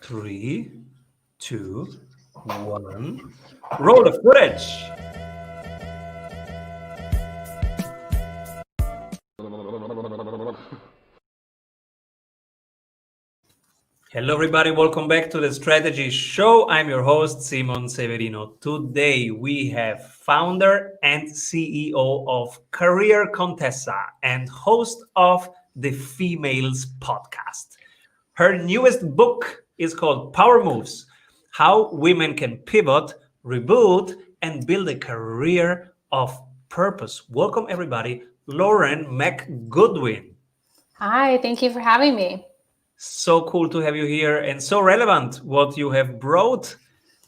Three, two, one. Roll the footage. Hello, everybody. Welcome back to the Strategy Show. I'm your host, Simon Severino. Today, we have founder and CEO of Career Contessa and host of the Females Podcast. Her newest book is called Power Moves: How Women Can Pivot, Reboot, and Build a Career of Purpose. Welcome, everybody. Lauren McGoodwin. Hi, thank you for having me. So cool to have you here and so relevant what you have brought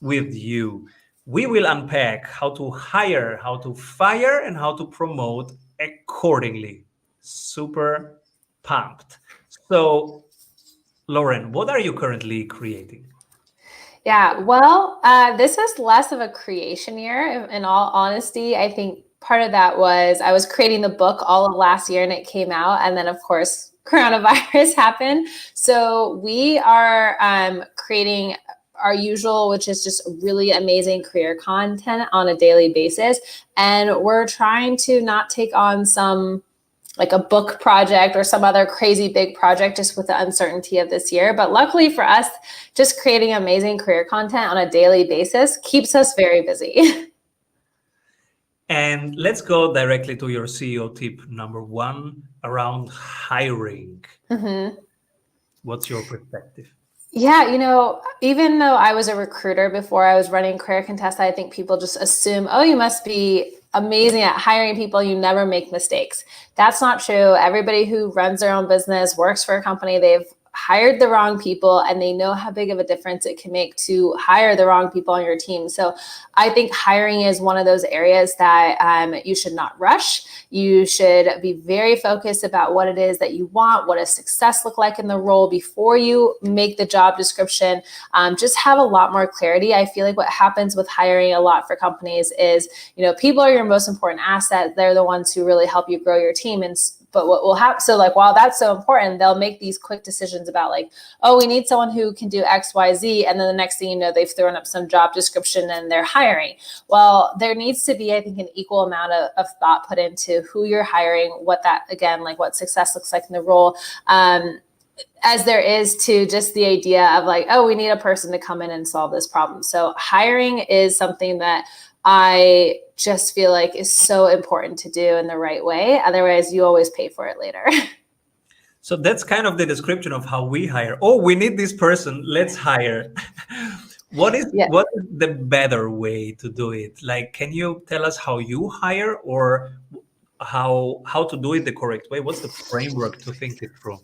with you. We will unpack how to hire, how to fire, and how to promote accordingly. Super pumped. So, Lauren, what are you currently creating? Yeah, well, this is less of a creation year. In all honesty, I think part of that was I was creating the book all of last year and it came out. And then, of course, coronavirus happened. So we are creating our usual, which is just really amazing career content on a daily basis. And we're trying to not take on some like a book project or some other crazy big project just with the uncertainty of this year. But luckily for us, just creating amazing career content on a daily basis keeps us very busy. And let's go directly to your CEO tip number one around hiring. Mm-hmm. What's your perspective? Yeah, even though I was a recruiter before I was running Career Contessa, I think people just assume, oh, you must be amazing at hiring people. You never make mistakes. That's not true. Everybody who runs their own business, works for a company, they've hired the wrong people and they know how big of a difference it can make to hire the wrong people on your team. So I think hiring is one of those areas that you should not rush. You should be very focused about what it is that you want, what does success look like in the role before you make the job description. Just have a lot more clarity. I feel like what happens with hiring a lot for companies is, people are your most important asset. They're the ones who really help you grow your team. But what will happen, so while that's so important, they'll make these quick decisions about we need someone who can do X, Y, Z. And then the next thing you know, they've thrown up some job description and they're hiring. Well, there needs to be, I think, an equal amount of thought put into who you're hiring, what success looks like in the role. As there is to just the idea of we need a person to come in and solve this problem. So hiring is something that I just feel like is so important to do in the right way. Otherwise, you always pay for it later. So that's kind of the description of how we hire. Oh, we need this person. Let's hire. What is the better way to do it? Can you tell us how you hire or how to do it the correct way? What's the framework to think it through?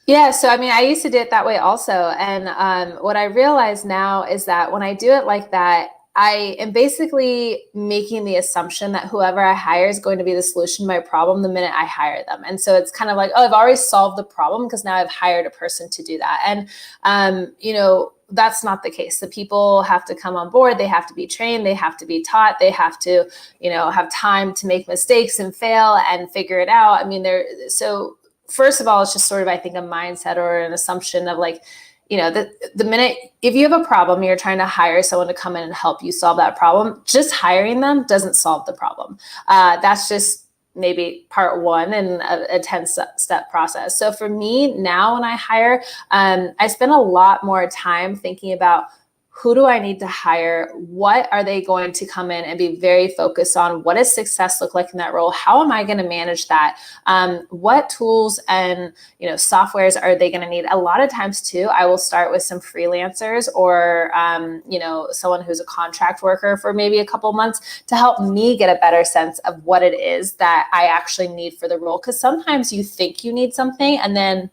Yeah, so I used to do it that way also. And what I realize now is that when I do it like that, I am basically making the assumption that whoever I hire is going to be the solution to my problem the minute I hire them. And so it's kind of I've already solved the problem because now I've hired a person to do that. And, that's not the case. The people have to come on board. They have to be trained. They have to be taught. They have to, have time to make mistakes and fail and figure it out. So first of all, it's just sort of, I think, a mindset or an assumption of the minute, if you have a problem, you're trying to hire someone to come in and help you solve that problem, just hiring them doesn't solve the problem. That's just maybe part one in a 10-step process. So for me now, when I hire, I spend a lot more time thinking about who do I need to hire? What are they going to come in and be very focused on? What does success look like in that role? How am I going to manage that? What tools and softwares are they going to need? A lot of times too, I will start with some freelancers or someone who's a contract worker for maybe a couple months to help me get a better sense of what it is that I actually need for the role. Because sometimes you think you need something and then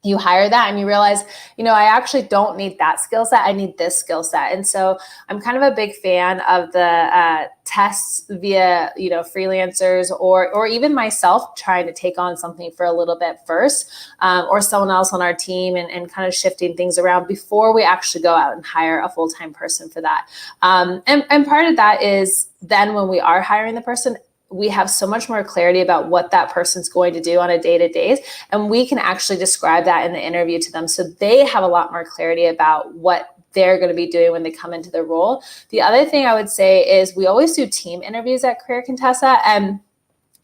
you hire that and you realize, I actually don't need that skill set. I need this skill set. And so I'm kind of a big fan of the tests via, freelancers or even myself trying to take on something for a little bit first, or someone else on our team and kind of shifting things around before we actually go out and hire a full-time person for that. And part of that is then when we are hiring the person, we have so much more clarity about what that person's going to do on a day-to-day, and we can actually describe that in the interview to them, so they have a lot more clarity about what they're going to be doing when they come into the role. The other thing I would say is we always do team interviews at Career Contessa, and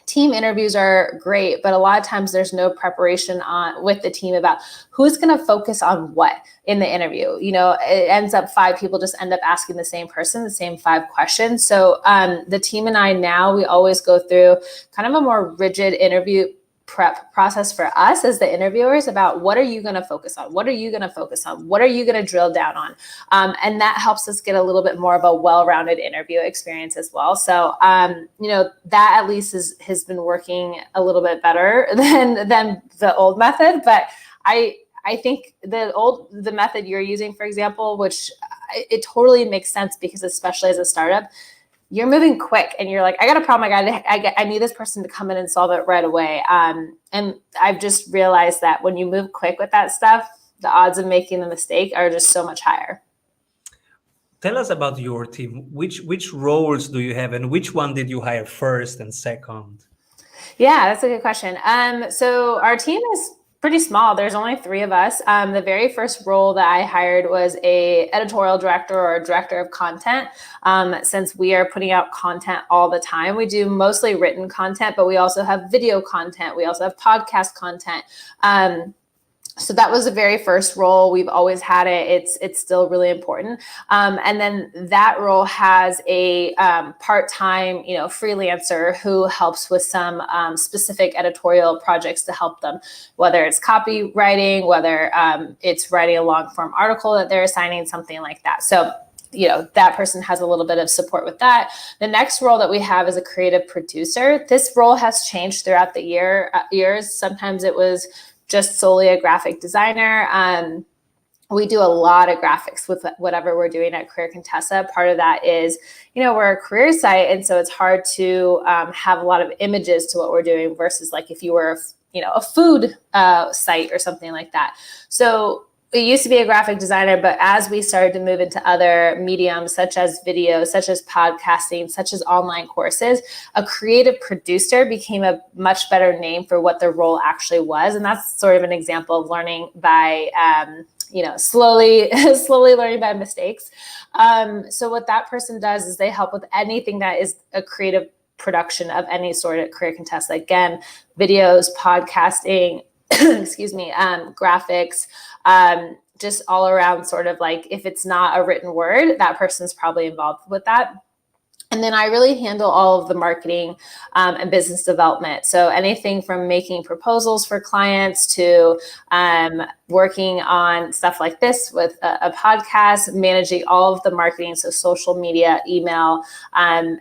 team interviews are great, but a lot of times there's no preparation with the team about who's going to focus on what in the interview. It ends up 5 people just end up asking the same person the same 5 questions. So the team and I now, we always go through kind of a more rigid interview prep process for us as the interviewers about what are you going to focus on? What are you going to focus on? What are you going to drill down on? And that helps us get a little bit more of a well-rounded interview experience as well. So, that at least has been working a little bit better than the old method. But I think the method you're using, for example, which it totally makes sense because especially as a startup, you're moving quick and you're like, I got a problem. I need this person to come in and solve it right away. And I've just realized that when you move quick with that stuff, the odds of making the mistake are just so much higher. Tell us about your team. Which roles do you have and which one did you hire first and second? Yeah, that's a good question. So our team is pretty small. There's only 3 of us. The very first role that I hired was a editorial director or a director of content. Since we are putting out content all the time, we do mostly written content, but we also have video content. We also have podcast content. So that was the very first role. We've always had it. It's still really important. And then that role has a part-time, freelancer who helps with some specific editorial projects to help them, whether it's copywriting, whether it's writing a long-form article that they're assigning, something like that. So that person has a little bit of support with that. The next role that we have is a creative producer. This role has changed throughout the years. Sometimes it was just solely a graphic designer. We do a lot of graphics with whatever we're doing at Career Contessa. Part of that is, we're a career site, and so it's hard to have a lot of images to what we're doing versus like if you were, a food site or something like that. So it used to be a graphic designer, but as we started to move into other mediums, such as video, such as podcasting, such as online courses, a creative producer became a much better name for what the role actually was. And that's sort of an example of learning by, slowly learning by mistakes. So what that person does is they help with anything that is a creative production of any sort at Career Contessa. Again, videos, podcasting, graphics, just all around sort of like, if it's not a written word, that person's probably involved with that. And then I really handle all of the marketing and business development. So anything from making proposals for clients to working on stuff like this with a podcast, managing all of the marketing, so social media, email, and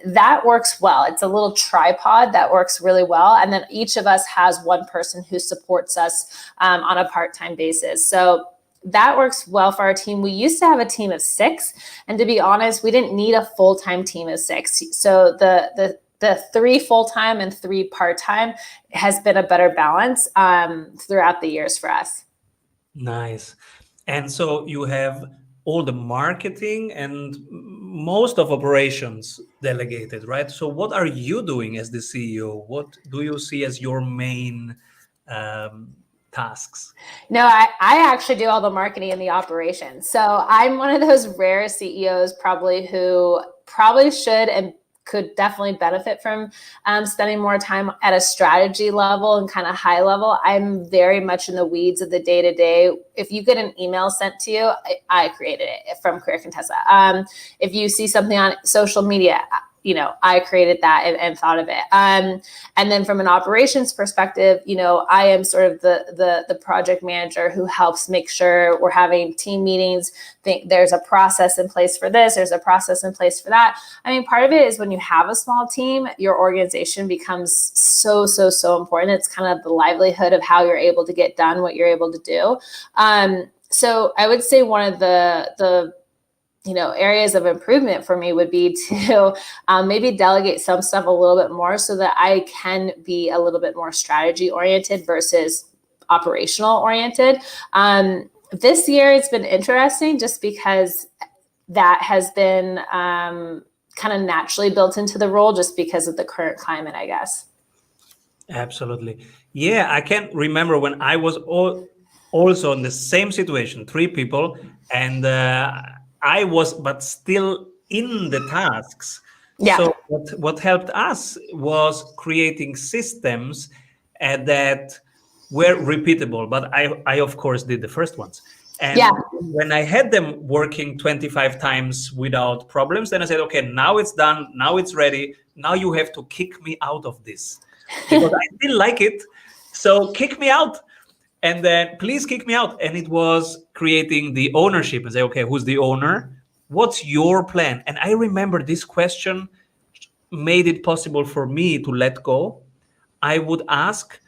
that works well. It's a little tripod that works really well. And then each of us has one person who supports us on a part-time basis. So that works well for our team. We used to have a team of 6, and to be honest, we didn't need a full-time team of 6. So the 3 full-time and 3 part-time has been a better balance throughout the years for us. Nice. And so you have all the marketing and most of operations delegated, right? So what are you doing as the CEO? What do you see as your main tasks? No, I actually do all the marketing and the operations. So I'm one of those rare CEOs who probably should and could definitely benefit from spending more time at a strategy level and kind of high level. I'm very much in the weeds of the day-to-day. If you get an email sent to you, I created it from Career Contessa. If you see something on social media, I created that and thought of it. And then from an operations perspective, I am sort of the project manager who helps make sure we're having team meetings. There's a process in place for this. There's a process in place for that. I mean, part of it is when you have a small team, your organization becomes so important. It's kind of the livelihood of how you're able to get done what you're able to do. So I would say one of the areas of improvement for me would be to maybe delegate some stuff a little bit more so that I can be a little bit more strategy oriented versus operational oriented. This year it's been interesting just because that has been kind of naturally built into the role just because of the current climate, I guess. Absolutely. Yeah, I can remember when I was also in the same situation, three people, and I was, but still in the tasks. Yeah. So what helped us was creating systems that were repeatable. But I of course did the first ones. And Yeah. when I had them working 25 times without problems, then I said, okay, now it's done. Now it's ready. Now you have to kick me out of this because I still like it. So kick me out. And then please kick me out. And it was creating the ownership and say, okay, who's the owner? What's your plan? And I remember this question made it possible for me to let go. I would ask,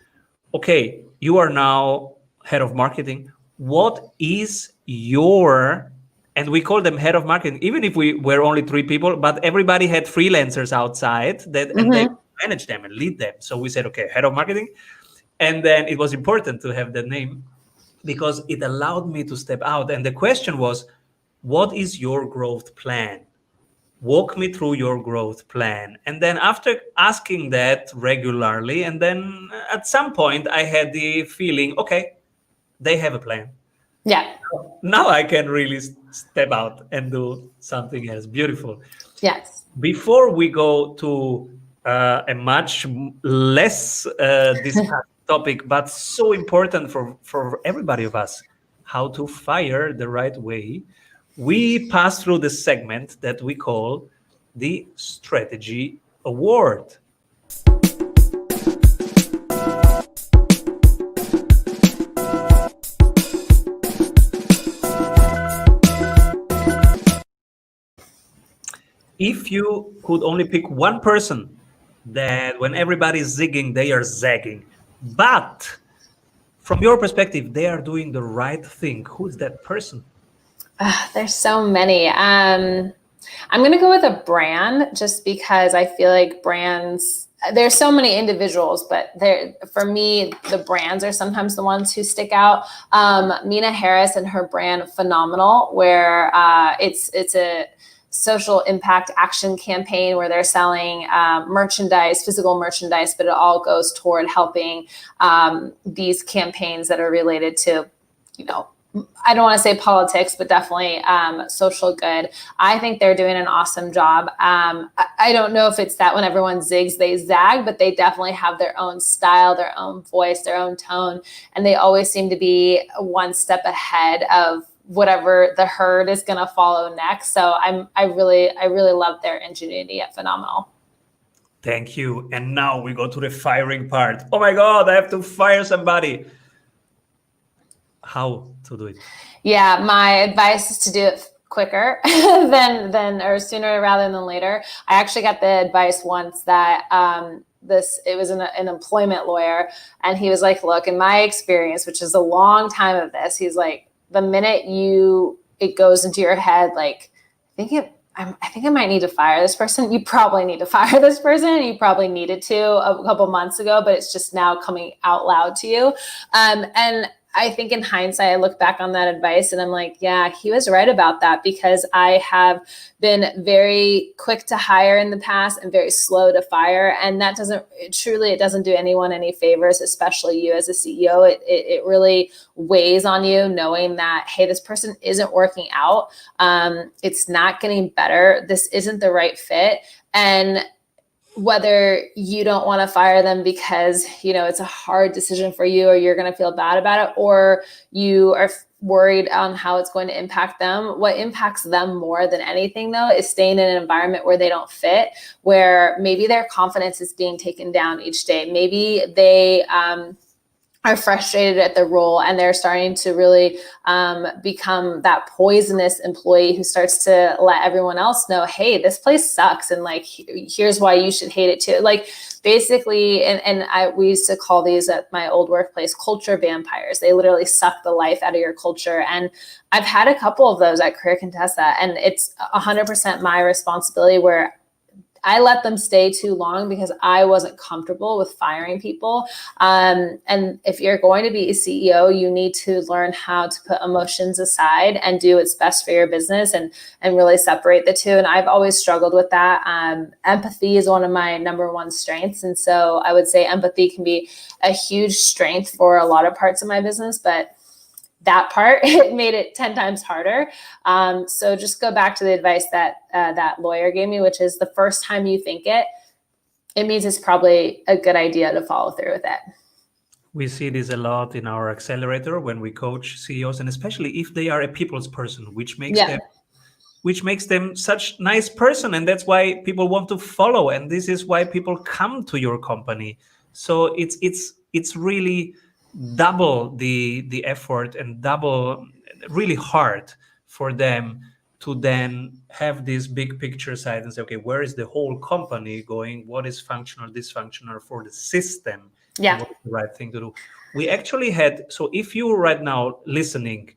okay, you are now head of marketing. What is your, and we call them head of marketing, even if we were only three people, but everybody had freelancers outside that, and they manage them and lead them. So we said, okay, head of marketing. And then it was important to have that name because it allowed me to step out. And the question was, what is your growth plan? Walk me through your growth plan. And then after asking that regularly, and then at some point I had the feeling, okay, they have a plan. Yeah. Now I can really step out and do something else. Beautiful. Yes. Before we go to a much less discussed topic, but so important for everybody of us, how to fire the right way, we pass through the segment that we call the Strategy Award. If you could only pick one person that when everybody's zigging, they are zagging, but from your perspective, they are doing the right thing, who's that person? There's so many. I'm going to go with a brand just because I feel like brands, there's so many individuals, but for me, the brands are sometimes the ones who stick out. Mina Harris and her brand Phenomenal, where it's a social impact action campaign where they're selling merchandise, physical merchandise, but it all goes toward helping these campaigns that are related to, I don't want to say politics, but definitely social good. I think they're doing an awesome job. I don't know if it's that when everyone zigs, they zag, but they definitely have their own style, their own voice, their own tone. And they always seem to be one step ahead of whatever the herd is going to follow next. So I really love their ingenuity at Phenomenal. Thank you. And now we go to the firing part. Oh my God, I have to fire somebody. How to do it? Yeah, my advice is to do it quicker than or sooner rather than later. I actually got the advice once that it was an employment lawyer, and he was like, look, in my experience, which is a long time of this, he's like, the minute it goes into your head, like, I think I might need to fire this person. You probably need to fire this person. You probably needed to a couple months ago, but it's just now coming out loud to you. And I think in hindsight, I look back on that advice and I'm like, yeah, he was right about that, because I have been very quick to hire in the past and very slow to fire. And that doesn't do anyone any favors, especially you as a CEO. It really weighs on you knowing that, hey, this person isn't working out. It's not getting better. This isn't the right fit. And whether you don't want to fire them because, it's a hard decision for you or you're going to feel bad about it, or you are worried on how it's going to impact them. What impacts them more than anything, though, is staying in an environment where they don't fit, where maybe their confidence is being taken down each day. Maybe they are frustrated at the role and they're starting to really become that poisonous employee who starts to let everyone else know, hey, this place sucks. And like, here's why you should hate it too. Like basically, we used to call these at my old workplace culture vampires. They literally suck the life out of your culture. And I've had a couple of those at Career Contessa, and it's 100% my responsibility, where I let them stay too long because I wasn't comfortable with firing people. And if you're going to be a CEO, you need to learn how to put emotions aside and do what's best for your business and really separate the two. And I've always struggled with that. Empathy is one of my number one strengths. And so I would say empathy can be a huge strength for a lot of parts of my business, but that part, it made it 10 times harder. So just go back to the advice that that lawyer gave me, which is the first time you think it means it's probably a good idea to follow through with it. We see this a lot in our accelerator when we coach CEOs, and especially if they are a people's person, which makes them such nice person, and that's why people want to follow, and this is why people come to your company. So it's really double the effort and double really hard for them to then have this big picture side and say, okay, where is the whole company going? What is functional, dysfunctional for the system? Yeah. What is the right thing to do? We actually had, so if you right now listening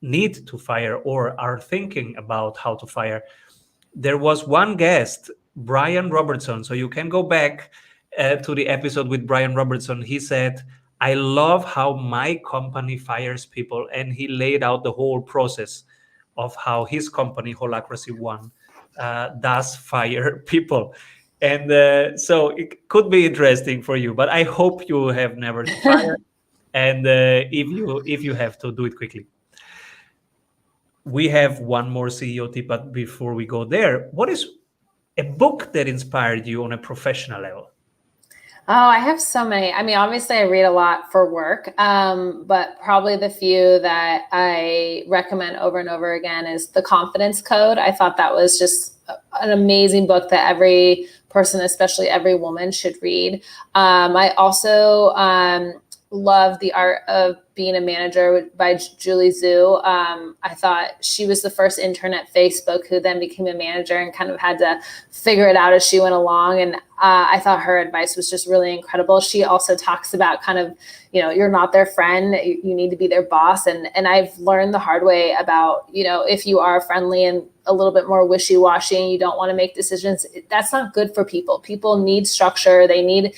need to fire or are thinking about how to fire, there was one guest, Brian Robertson. So you can go back to the episode with Brian Robertson. He said, I love how my company fires people. And he laid out the whole process of how his company, Holacracy One, does fire people. And so it could be interesting for you, but I hope you have never to fire. And if you have to, do it quickly. We have one more CEO tip, but before we go there, what is a book that inspired you on a professional level? Oh, I have so many. I mean, obviously I read a lot for work, but probably the few that I recommend over and over again is The Confidence Code. I thought that was just an amazing book that every person, especially every woman, should read. I also love The Art of Being a Manager by Julie Zhu. I thought she was the first intern at Facebook who then became a manager and kind of had to figure it out as she went along. And I thought her advice was just really incredible. She also talks about kind of, you're not their friend, you need to be their boss. And I've learned the hard way about, if you are friendly and a little bit more wishy-washy and you don't want to make decisions, that's not good for people. People need structure. They need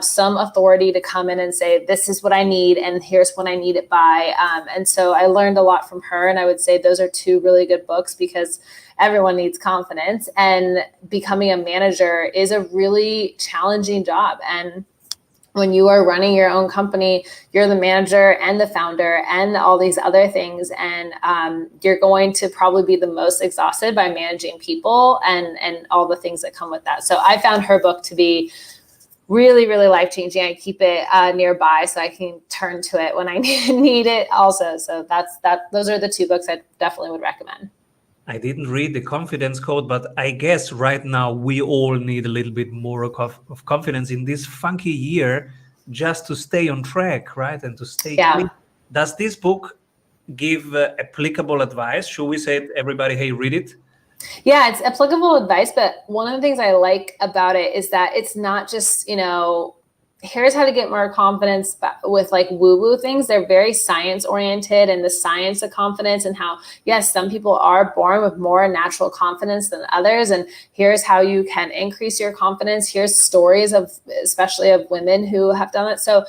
some authority to come in and say, this is what I need, and here's when I need it by. And so I learned a lot from her. And I would say those are two really good books because everyone needs confidence. And becoming a manager is a really challenging job. And when you are running your own company, you're the manager and the founder and all these other things. And you're going to probably be the most exhausted by managing people and all the things that come with that. So I found her book to be really, really life-changing. I keep it nearby so I can turn to it when I need it also. So those are the two books I definitely would recommend. I didn't read The Confidence Code, but I guess right now we all need a little bit more of confidence in this funky year just to stay on track, right? And to stay clean. Does this book give applicable advice? Should we say to everybody, hey, read it? Yeah, it's applicable advice, but one of the things I like about it is that it's not just, here's how to get more confidence with like woo-woo things. They're very science oriented, and the science of confidence and how, yes, some people are born with more natural confidence than others. And here's how you can increase your confidence. Here's stories especially of women who have done it. So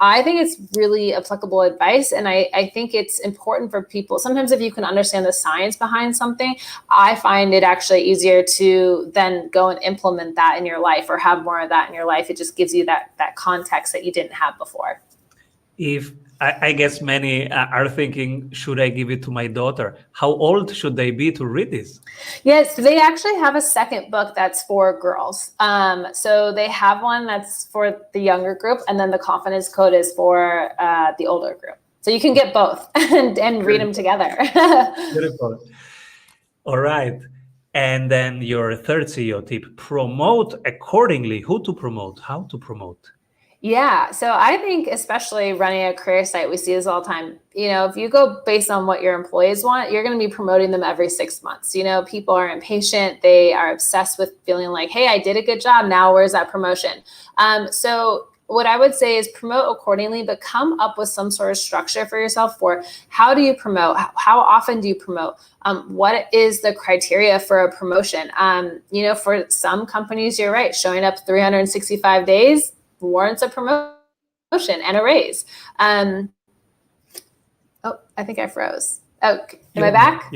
I think it's really applicable advice. And I think it's important for people. Sometimes if you can understand the science behind something, I find it actually easier to then go and implement that in your life or have more of that in your life. It just gives you that context that you didn't have before. If I guess many are thinking, should I give it to my daughter? How old should they be to read this? Yes, they actually have a second book that's for girls. So they have one that's for the younger group, and then The Confidence Code is for the older group. So you can get both and read them together. Beautiful. All right. And then your third CEO tip, promote accordingly. Who to promote? How to promote? Yeah. So I think especially running a career site, we see this all the time. If you go based on what your employees want, you're going to be promoting them every 6 months. People are impatient. They are obsessed with feeling like, hey, I did a good job. Now where's that promotion? So what I would say is promote accordingly, but come up with some sort of structure for yourself for how do you promote? How often do you promote? What is the criteria for a promotion? For some companies, you're right, showing up 365 days warrants a promotion and a raise. I think I froze. Oh, am I back?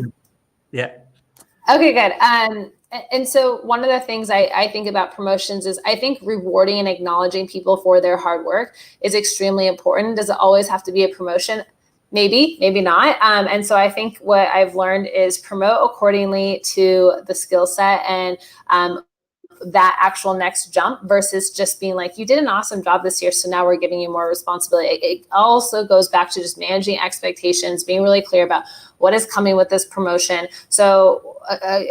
Yeah. Okay, good. And so one of the things I think about promotions is I think rewarding and acknowledging people for their hard work is extremely important. Does it always have to be a promotion? Maybe, maybe not. And so I think what I've learned is promote accordingly to the skill set and that actual next jump versus just being like, you did an awesome job this year, so now we're giving you more responsibility. It also goes back to just managing expectations, being really clear about what is coming with this promotion. So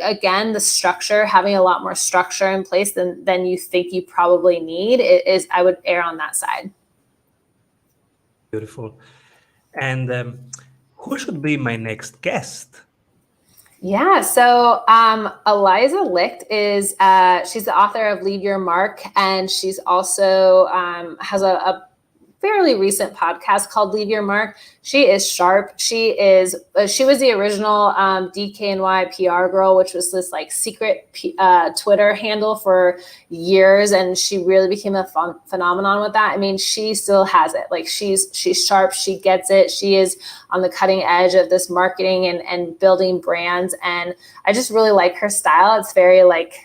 again, the structure, having a lot more structure in place than you think you probably need is I would err on that side. Beautiful. And who should be my next guest? Yeah, so Eliza Licht is she's the author of Leave Your Mark, and she's also has a fairly recent podcast called Leave Your Mark. She is sharp. She was the original DKNY PR girl, which was this like secret Twitter handle for years, and she really became a phenomenon with that. I mean, she still has it. Like she's sharp. She gets it. She is on the cutting edge of this marketing and building brands, and I just really like her style. It's very like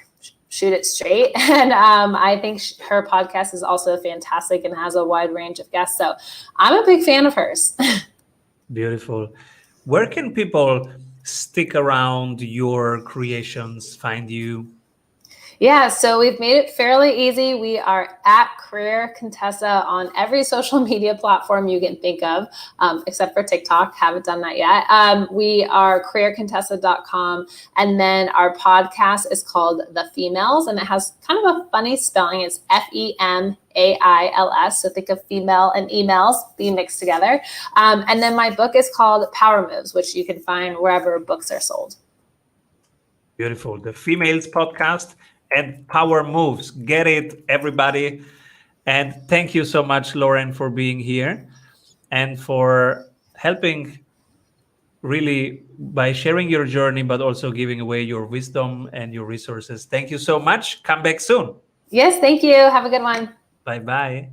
shoot it straight. And I think her podcast is also fantastic and has a wide range of guests. So I'm a big fan of hers. Beautiful. Where can people stick around your creations, find you? Yeah, so we've made it fairly easy. We are at Career Contessa on every social media platform you can think of, except for TikTok. Haven't done that yet. We are careercontessa.com. And then our podcast is called The Females, and it has kind of a funny spelling. It's FEMAILS. So think of female and emails being mixed together. And then my book is called Power Moves, which you can find wherever books are sold. Beautiful. The Females Podcast and Power Moves. Get it, everybody. And thank you so much, Lauren, for being here and for helping really by sharing your journey, but also giving away your wisdom and your resources. Thank you so much. Come back soon. Yes, thank you. Have a good one. Bye-bye.